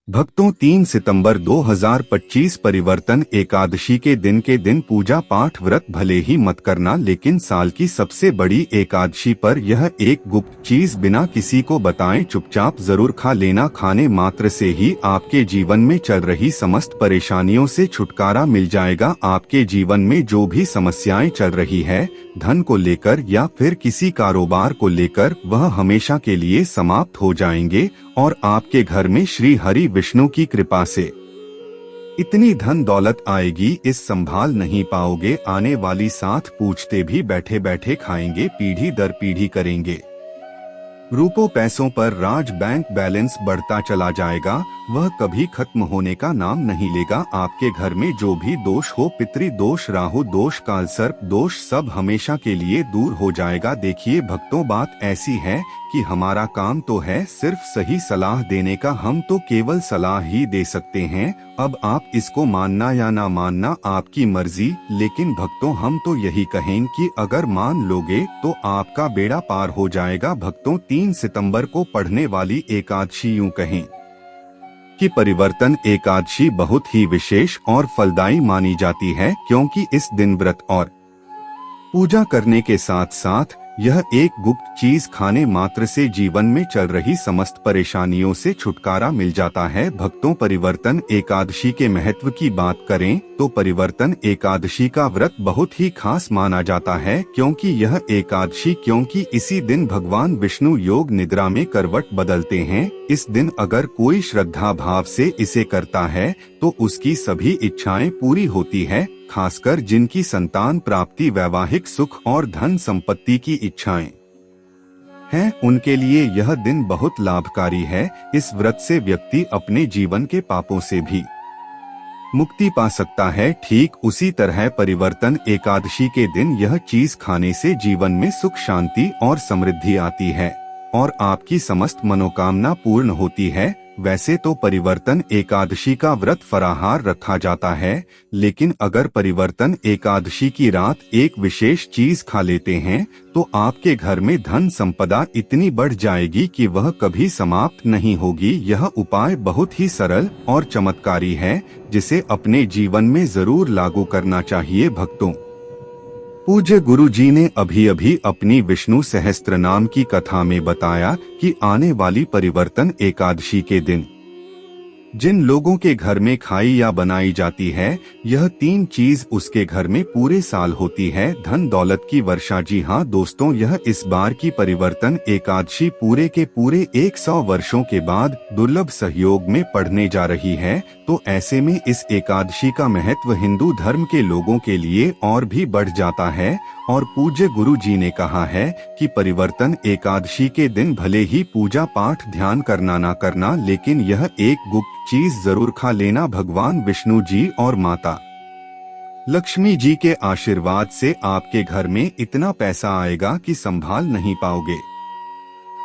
भक्तों 3 सितंबर 2025 परिवर्तन एकादशी के दिन पूजा पाठ व्रत भले ही मत करना, लेकिन साल की सबसे बड़ी एकादशी पर यह एक गुप्त चीज बिना किसी को बताएं चुपचाप जरूर खा लेना। खाने मात्र से ही आपके जीवन में चल रही समस्त परेशानियों से छुटकारा मिल जाएगा। आपके जीवन में जो भी समस्याएं चल रही है, धन को लेकर या फिर किसी कारोबार को लेकर, वह हमेशा के लिए समाप्त हो जाएंगे और आपके घर में श्री हरि विष्णु की कृपा से इतनी धन दौलत आएगी, इस संभाल नहीं पाओगे। आने वाली साथ पूछते भी बैठे बैठे खाएंगे, पीढ़ी दर पीढ़ी करेंगे। रुपयों पैसों पर राज, बैंक बैलेंस बढ़ता चला जाएगा, वह कभी खत्म होने का नाम नहीं लेगा। आपके घर में जो भी दोष हो, पितृ दोष, राहु दोष, कालसर्प दोष, सब हमेशा के लिए दूर हो जाएगा। देखिए भक्तों, बात ऐसी है कि हमारा काम तो है सिर्फ सही सलाह देने का, हम तो केवल सलाह ही दे सकते हैं। अब आप इसको मानना या ना मानना आपकी मर्जी, लेकिन भक्तों हम तो यही कहें कि अगर मान लोगे तो आपका बेड़ा पार हो जाएगा। भक्तों 3 सितंबर को पढ़ने वाली एकादशी यूं कहें कि परिवर्तन एकादशी बहुत ही विशेष और फलदायी मानी जाती है, क्योंकि इस दिन व्रत और पूजा करने के साथ साथ यह एक गुप्त चीज खाने मात्र से जीवन में चल रही समस्त परेशानियों से छुटकारा मिल जाता है। भक्तों परिवर्तन एकादशी के महत्व की बात करें तो परिवर्तन एकादशी का व्रत बहुत ही खास माना जाता है, क्योंकि इसी दिन भगवान विष्णु योग निद्रा में करवट बदलते हैं। इस दिन अगर कोई श्रद्धा भाव से इसे करता है तो उसकी सभी इच्छाएं पूरी होती है, खासकर जिनकी संतान प्राप्ति, वैवाहिक सुख और धन संपत्ति की इच्छाएं हैं, उनके लिए यह दिन बहुत लाभकारी है। इस व्रत से व्यक्ति अपने जीवन के पापों से भी मुक्ति पा सकता है। ठीक उसी तरह परिवर्तन एकादशी के दिन यह चीज खाने से जीवन में सुख, शांति और समृद्धि आती है और आपकी समस्त मनोकामना पूर्ण होती है। वैसे तो परिवर्तन एकादशी का व्रत फराहार रखा जाता है, लेकिन अगर परिवर्तन एकादशी की रात एक विशेष चीज खा लेते हैं तो आपके घर में धन संपदा इतनी बढ़ जाएगी कि वह कभी समाप्त नहीं होगी। यह उपाय बहुत ही सरल और चमत्कारी है, जिसे अपने जीवन में जरूर लागू करना चाहिए। भक्तों, पूज्य गुरु जी ने अभी अपनी विष्णु सहस्त्र नाम की कथा में बताया कि आने वाली परिवर्तन एकादशी के दिन जिन लोगों के घर में खाई या बनाई जाती है, यह 3 चीज उसके घर में पूरे साल होती है। धन दौलत की वर्षा। जी हाँ दोस्तों, यह इस बार की परिवर्तन एकादशी पूरे के पूरे 100 वर्षों के बाद दुर्लभ सहयोग में पड़ने जा रही है। तो ऐसे में इस एकादशी का महत्व हिंदू धर्म के लोगों के लिए और भी बढ़ जाता है और पूज्य गुरु जी ने कहा है कि परिवर्तन एकादशी के दिन भले ही पूजा पाठ ध्यान करना ना करना, लेकिन यह एक गुप्त चीज जरूर खा लेना। भगवान विष्णु जी और माता लक्ष्मी जी के आशीर्वाद से आपके घर में इतना पैसा आएगा कि संभाल नहीं पाओगे।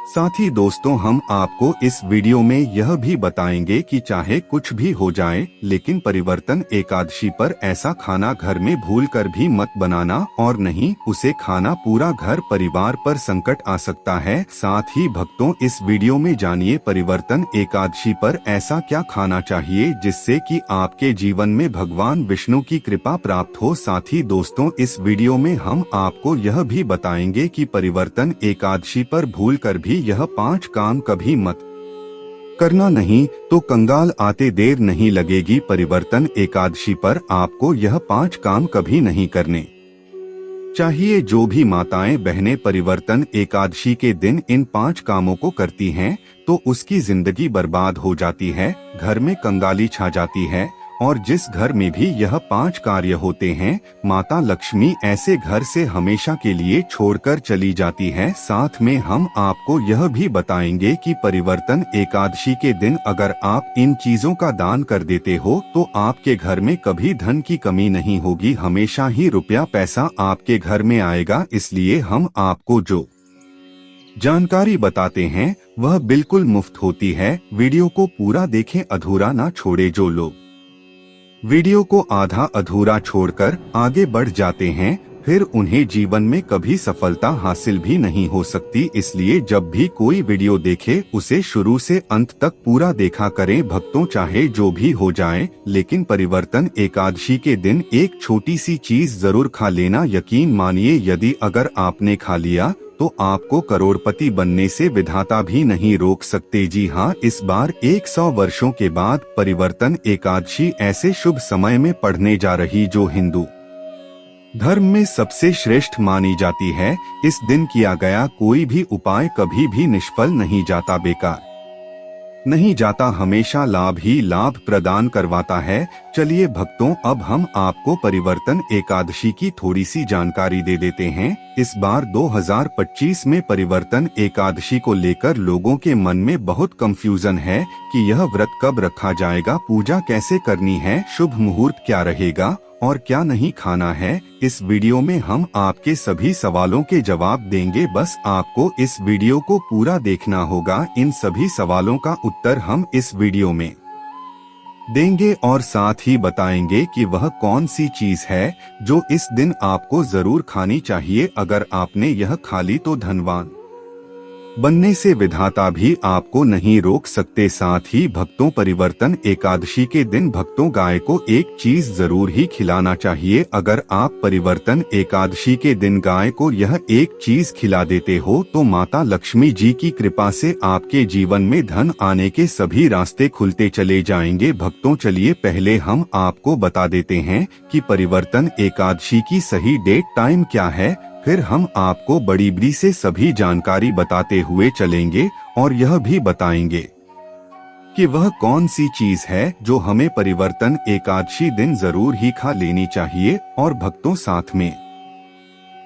साथ ही दोस्तों, हम आपको इस वीडियो में यह भी बताएंगे कि चाहे कुछ भी हो जाए, लेकिन परिवर्तन एकादशी पर ऐसा खाना घर में भूलकर भी मत बनाना, और नहीं उसे खाना पूरा घर परिवार पर संकट आ सकता है। साथ ही भक्तों, इस वीडियो में जानिए परिवर्तन एकादशी पर ऐसा क्या खाना चाहिए जिससे कि आपके जीवन में भगवान विष्णु की कृपा प्राप्त हो। साथ ही दोस्तों, इस वीडियो में हम आपको यह भी बताएंगे कि परिवर्तन एकादशी पर भूलकर भी यह 5 काम कभी मत करना, नहीं तो कंगाल आते देर नहीं लगेगी। परिवर्तन एकादशी पर आपको यह 5 काम कभी नहीं करने चाहिए। जो भी माताएं बहनें परिवर्तन एकादशी के दिन इन 5 कामों को करती हैं तो उसकी जिंदगी बर्बाद हो जाती है, घर में कंगाली छा जाती है, और जिस घर में भी यह 5 कार्य होते हैं, माता लक्ष्मी ऐसे घर से हमेशा के लिए छोड़कर चली जाती है। साथ में हम आपको यह भी बताएंगे कि परिवर्तन एकादशी के दिन अगर आप इन चीजों का दान कर देते हो तो आपके घर में कभी धन की कमी नहीं होगी, हमेशा ही रुपया पैसा आपके घर में आएगा। इसलिए हम आपको जो जानकारी बताते हैं वह बिल्कुल मुफ्त होती है। वीडियो को पूरा देखें, अधूरा ना छोड़े। जो लोग वीडियो को आधा अधूरा छोड़कर आगे बढ़ जाते हैं फिर उन्हें जीवन में कभी सफलता हासिल भी नहीं हो सकती। इसलिए जब भी कोई वीडियो देखे उसे शुरू से अंत तक पूरा देखा करें भक्तों, चाहे जो भी हो जाए, लेकिन परिवर्तन एकादशी के दिन एक छोटी सी चीज जरूर खा लेना। यकीन मानिए, यदि अगर आपने खा लिया तो आपको करोड़पति बनने से विधाता भी नहीं रोक सकते। जी हाँ, इस बार 100 वर्षों के बाद परिवर्तन एकादशी ऐसे शुभ समय में पड़ने जा रही जो हिंदू धर्म में सबसे श्रेष्ठ मानी जाती है। इस दिन किया गया कोई भी उपाय कभी भी निष्फल नहीं जाता, बेकार नहीं जाता, हमेशा लाभ ही लाभ प्रदान करवाता है। चलिए भक्तों, अब हम आपको परिवर्तन एकादशी की थोड़ी सी जानकारी दे देते हैं। इस बार 2025 में परिवर्तन एकादशी को लेकर लोगों के मन में बहुत कंफ्यूजन है कि यह व्रत कब रखा जाएगा, पूजा कैसे करनी है, शुभ मुहूर्त क्या रहेगा और क्या नहीं खाना है। इस वीडियो में हम आपके सभी सवालों के जवाब देंगे। बस आपको इस वीडियो को पूरा देखना होगा। इन सभी सवालों का उत्तर हम इस वीडियो में देंगे और साथ ही बताएंगे कि वह कौन सी चीज है जो इस दिन आपको जरूर खानी चाहिए। अगर आपने यह खा ली तो धनवान बनने से विधाता भी आपको नहीं रोक सकते। साथ ही भक्तों, परिवर्तन एकादशी के दिन भक्तों गाय को एक चीज जरूर ही खिलाना चाहिए। अगर आप परिवर्तन एकादशी के दिन गाय को यह एक चीज खिला देते हो तो माता लक्ष्मी जी की कृपा से आपके जीवन में धन आने के सभी रास्ते खुलते चले जाएंगे। भक्तों, चलिए पहले हम आपको बता देते हैं कि परिवर्तन एकादशी की सही डेट टाइम क्या है, फिर हम आपको बड़ी बड़ी से सभी जानकारी बताते हुए चलेंगे और यह भी बताएंगे कि वह कौन सी चीज है जो हमें परिवर्तन एकादशी दिन जरूर ही खा लेनी चाहिए। और भक्तों, साथ में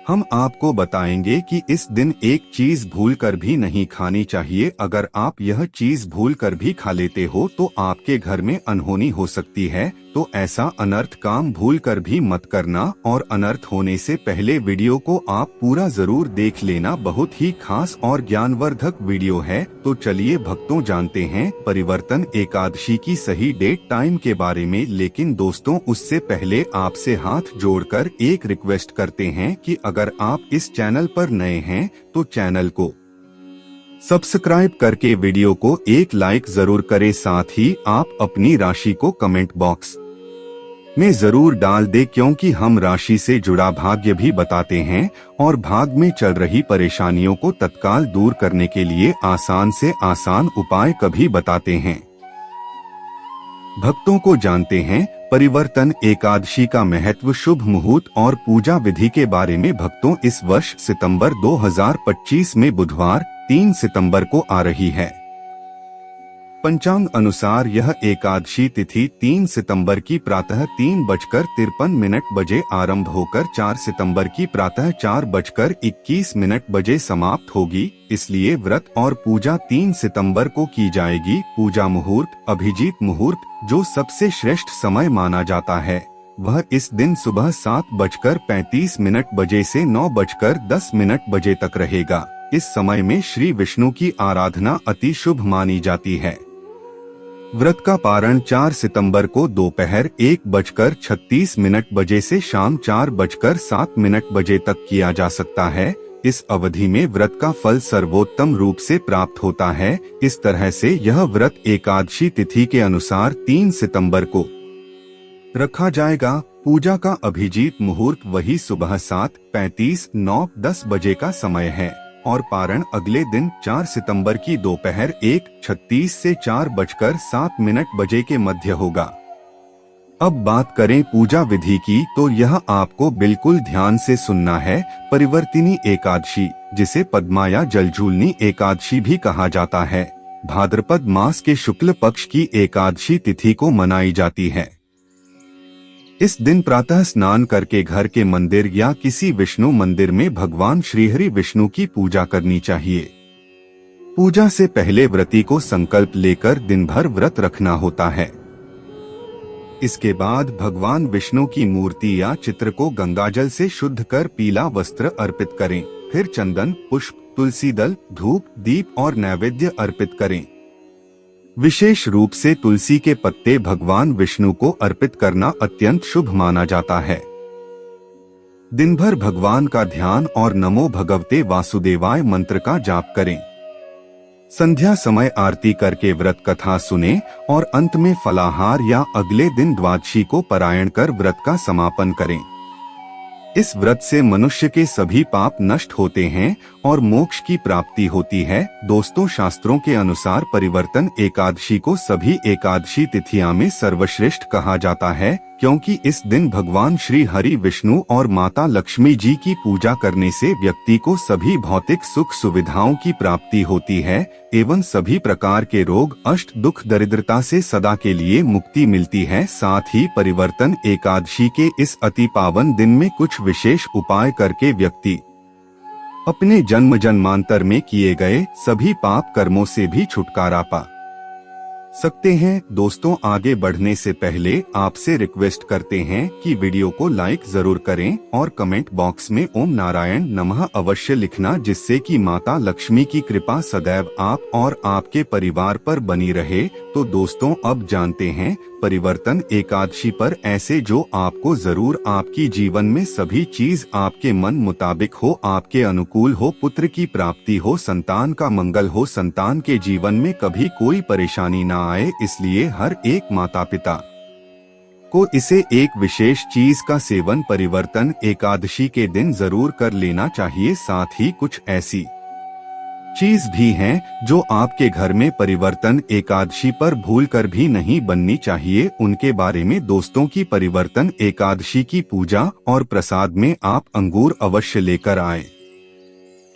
हम आपको बताएंगे कि इस दिन एक चीज भूलकर भी नहीं खानी चाहिए। अगर आप यह चीज भूलकर भी खा लेते हो तो आपके घर में अनहोनी हो सकती है। तो ऐसा अनर्थ काम भूलकर भी मत करना और अनर्थ होने से पहले वीडियो को आप पूरा जरूर देख लेना। बहुत ही खास और ज्ञानवर्धक वीडियो है। तो चलिए भक्तों, जानते हैं परिवर्तन एकादशी की सही डेट टाइम के बारे में। लेकिन दोस्तों, उससे पहले आपसे हाथ जोड़कर एक रिक्वेस्ट करते हैं कि अगर आप इस चैनल पर नए हैं तो चैनल को सब्सक्राइब करके वीडियो को एक लाइक जरूर करें। साथ ही आप अपनी राशि को कमेंट बॉक्स में जरूर डाल दे, क्योंकि हम राशि से जुड़ा भाग्य भी बताते हैं और भाग में चल रही परेशानियों को तत्काल दूर करने के लिए आसान से आसान उपाय कभी बताते हैं। भक्तों को जानते हैं परिवर्तन एकादशी का महत्व, शुभ मुहूर्त और पूजा विधि के बारे में। भक्तों, इस वर्ष सितंबर 2025 में बुधवार 3 सितंबर को आ रही है। पंचांग अनुसार यह एकादशी तिथि 3 सितंबर की प्रातः 3:53 बजे आरंभ होकर 4 सितंबर की प्रातः 4:21 बजे समाप्त होगी। इसलिए व्रत और पूजा 3 सितंबर को की जाएगी। पूजा मुहूर्त, अभिजीत मुहूर्त, जो सबसे श्रेष्ठ समय माना जाता है, वह इस दिन सुबह 7:35 बजे से 9:10 बजे तक रहेगा। इस समय में श्री विष्णु की आराधना अति शुभ मानी जाती है। व्रत का पारण 4 सितंबर को दोपहर 1:36 बजे से शाम 4:07 बजे तक किया जा सकता है। इस अवधि में व्रत का फल सर्वोत्तम रूप से प्राप्त होता है। इस तरह से यह व्रत एकादशी तिथि के अनुसार 3 सितंबर को रखा जाएगा। पूजा का अभिजीत मुहूर्त वही सुबह 7:35, 9:10 बजे का समय है और पारण अगले दिन 4 सितंबर की दोपहर 1:36 से 4:07 बजे के मध्य होगा। अब बात करें पूजा विधि की, तो यह आपको बिल्कुल ध्यान से सुनना है। परिवर्तिनी एकादशी, जिसे पद्मा या जलझूलनी एकादशी भी कहा जाता है, भाद्रपद मास के शुक्ल पक्ष की एकादशी तिथि को मनाई जाती है। इस दिन प्रातः स्नान करके घर के मंदिर या किसी विष्णु मंदिर में भगवान श्रीहरि विष्णु की पूजा करनी चाहिए। पूजा से पहले व्रती को संकल्प लेकर दिन भर व्रत रखना होता है। इसके बाद भगवान विष्णु की मूर्ति या चित्र को गंगाजल से शुद्ध कर पीला वस्त्र अर्पित करें। फिर चंदन, पुष्प, तुलसी दल, धूप, दीप और नैवेद्य अर्पित करें। विशेष रूप से तुलसी के पत्ते भगवान विष्णु को अर्पित करना अत्यंत शुभ माना जाता है। दिन भर भगवान का ध्यान और नमो भगवते वासुदेवाय मंत्र का जाप करें। संध्या समय आरती करके व्रत कथा सुने और अंत में फलाहार या अगले दिन द्वादशी को पारायण कर व्रत का समापन करें। इस व्रत से मनुष्य के सभी पाप नष्ट होते हैं और मोक्ष की प्राप्ति होती है। दोस्तों, शास्त्रों के अनुसार परिवर्तन एकादशी को सभी एकादशी तिथियां में सर्वश्रेष्ठ कहा जाता है, क्योंकि इस दिन भगवान श्री हरि विष्णु और माता लक्ष्मी जी की पूजा करने से व्यक्ति को सभी भौतिक सुख सुविधाओं की प्राप्ति होती है एवं सभी प्रकार के रोग, अष्ट, दुख, दरिद्रता से सदा के लिए मुक्ति मिलती है। साथ ही परिवर्तन एकादशी के इस अति पावन दिन में कुछ विशेष उपाय करके व्यक्ति अपने जन्म जन्मांतर में किए गए सभी पाप कर्मों से भी छुटकारा पा सकते हैं। दोस्तों, आगे बढ़ने से पहले आपसे रिक्वेस्ट करते हैं कि वीडियो को लाइक जरूर करें और कमेंट बॉक्स में ओम नारायण नमः अवश्य लिखना, जिससे कि माता लक्ष्मी की कृपा सदैव आप और आपके परिवार पर बनी रहे। तो दोस्तों, अब जानते हैं परिवर्तन एकादशी पर ऐसे जो आपको जरूर आपकी जीवन में सभी चीज आपके मन मुताबिक हो, आपके अनुकूल हो, पुत्र की प्राप्ति हो, संतान का मंगल हो, संतान के जीवन में कभी कोई परेशानी ना आए। इसलिए हर एक माता पिता को इसे एक विशेष चीज का सेवन परिवर्तन एकादशी के दिन जरूर कर लेना चाहिए। साथ ही कुछ ऐसी चीज भी हैं जो आपके घर में परिवर्तन एकादशी पर भूलकर भी नहीं बननी चाहिए। उनके बारे में दोस्तों की परिवर्तन एकादशी की पूजा और प्रसाद में आप अंगूर अवश्य लेकर आए,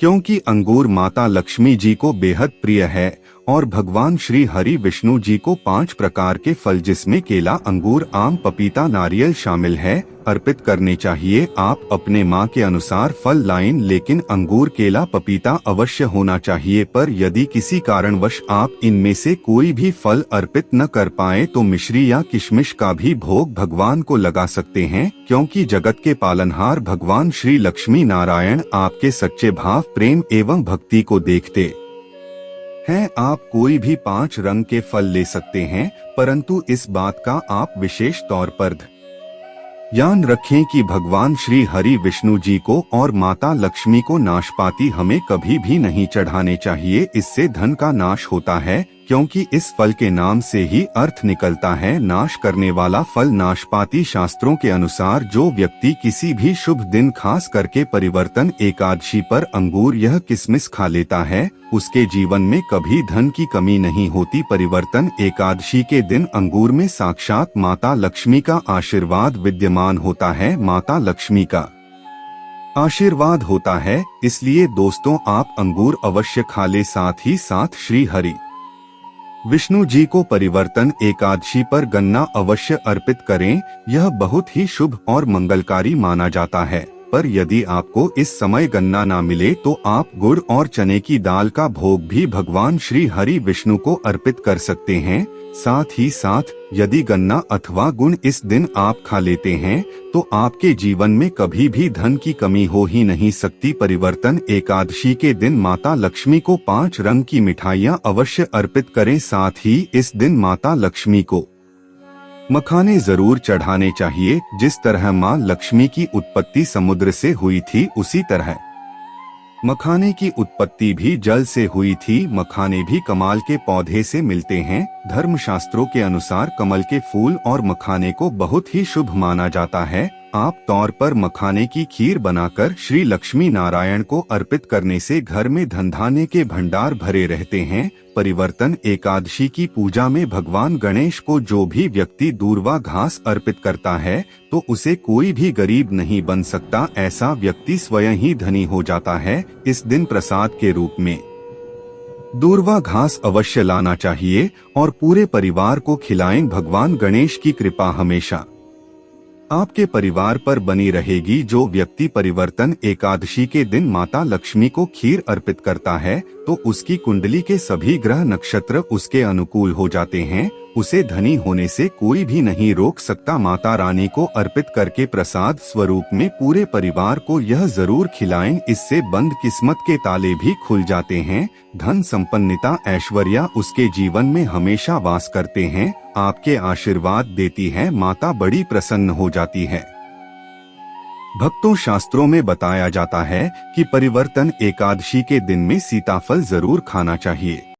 क्योंकि अंगूर माता लक्ष्मी जी को बेहद प्रिय है और भगवान श्री हरि विष्णु जी को 5 प्रकार के फल, जिसमें केला, अंगूर, आम, पपीता, नारियल शामिल है, अर्पित करने चाहिए। आप अपने माँ के अनुसार फल लाएं, लेकिन अंगूर, केला, पपीता अवश्य होना चाहिए। पर यदि किसी कारणवश आप इनमें से कोई भी फल अर्पित न कर पाए तो मिश्री या किशमिश का भी भोग भगवान को लगा सकते हैं, क्योंकि जगत के पालनहार भगवान श्री लक्ष्मी नारायण आपके सच्चे भाव, प्रेम एवं भक्ति को देखते हैं। आप कोई भी 5 रंग के फल ले सकते हैं, परंतु इस बात का आप विशेष तौर पर ध्यान रखें कि भगवान श्री हरि विष्णु जी को और माता लक्ष्मी को नाशपाती हमें कभी भी नहीं चढ़ाने चाहिए। इससे धन का नाश होता है, क्योंकि इस फल के नाम से ही अर्थ निकलता है नाश करने वाला फल। नाशपाती शास्त्रों के अनुसार जो व्यक्ति किसी भी शुभ दिन खास करके परिवर्तन एकादशी पर अंगूर यह किशमिश खा लेता है, उसके जीवन में कभी धन की कमी नहीं होती। परिवर्तन एकादशी के दिन अंगूर में साक्षात माता लक्ष्मी का आशीर्वाद विद्यमान होता है, माता लक्ष्मी का आशीर्वाद होता है। इसलिए दोस्तों, आप अंगूर अवश्य खा ले। साथ ही साथ श्री हरि विष्णु जी को परिवर्तन एकादशी पर गन्ना अवश्य अर्पित करें, यह बहुत ही शुभ और मंगलकारी माना जाता है। पर यदि आपको इस समय गन्ना ना मिले तो आप गुड़ और चने की दाल का भोग भी भगवान श्री हरि विष्णु को अर्पित कर सकते हैं। साथ ही साथ यदि गन्ना अथवा गुड़ इस दिन आप खा लेते हैं तो आपके जीवन में कभी भी धन की कमी हो ही नहीं सकती। परिवर्तन एकादशी के दिन माता लक्ष्मी को 5 रंग की मिठाइयां अवश्य अर्पित करें। साथ ही इस दिन माता लक्ष्मी को मखाने जरूर चढ़ाने चाहिए। जिस तरह माँ लक्ष्मी की उत्पत्ति समुद्र से हुई थी, उसी तरह मखाने की उत्पत्ति भी जल से हुई थी। मखाने भी कमाल के पौधे से मिलते हैं। धर्मशास्त्रों के अनुसार कमल के फूल और मखाने को बहुत ही शुभ माना जाता है। आप तौर पर मखाने की खीर बनाकर श्री लक्ष्मी नारायण को अर्पित करने से घर में धन धान्य के भंडार भरे रहते हैं। परिवर्तन एकादशी की पूजा में भगवान गणेश को जो भी व्यक्ति दूर्वा घास अर्पित करता है तो उसे कोई भी गरीब नहीं बन सकता, ऐसा व्यक्ति स्वयं ही धनी हो जाता है। इस दिन प्रसाद के रूप में दूर्वा घास अवश्य लाना चाहिए और पूरे परिवार को खिलाएं। भगवान गणेश की कृपा हमेशा आपके परिवार पर बनी रहेगी। जो व्यक्ति परिवर्तन एकादशी के दिन माता लक्ष्मी को खीर अर्पित करता है तो उसकी कुंडली के सभी ग्रह नक्षत्र उसके अनुकूल हो जाते हैं। उसे धनी होने से कोई भी नहीं रोक सकता। माता रानी को अर्पित करके प्रसाद स्वरूप में पूरे परिवार को यह जरूर खिलाएं, इससे बंद किस्मत के ताले भी खुल जाते हैं। धन संपन्नता ऐश्वर्या उसके जीवन में हमेशा वास करते हैं। आपके आशीर्वाद देती है माता, बड़ी प्रसन्न हो जाती है। भक्तों, शास्त्रों में बताया जाता है कि परिवर्तन एकादशी के दिन में सीताफल जरूर खाना चाहिए।